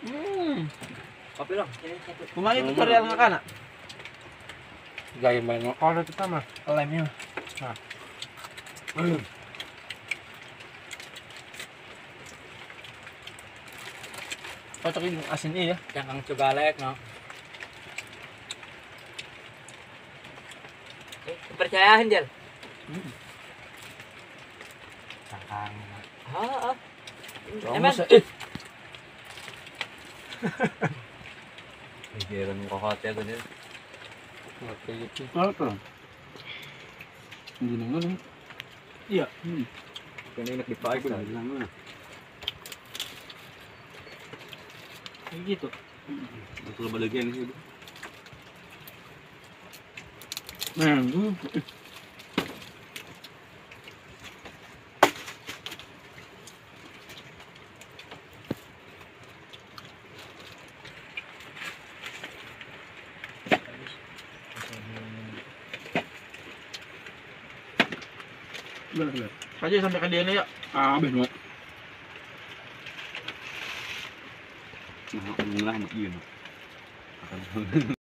Kopi lang. Ini satu. Kumain itu real nggak kana? Gaya main kalau itu sama Lemnya. nah Cocok ini asin ya. Yang cobalek no. Kepercayaan Jel. cangkang Ah. Emang Pikiran ko hotel tadi. oke gitu Apa? Hindi naman eh. iya. Kini nagdipaig Wala naman. Kayak gitu. Betul balagyan sih. Nah, benar. Aja sampai ke dia ya. Ah, benar. Nah, lah mak yun. Akan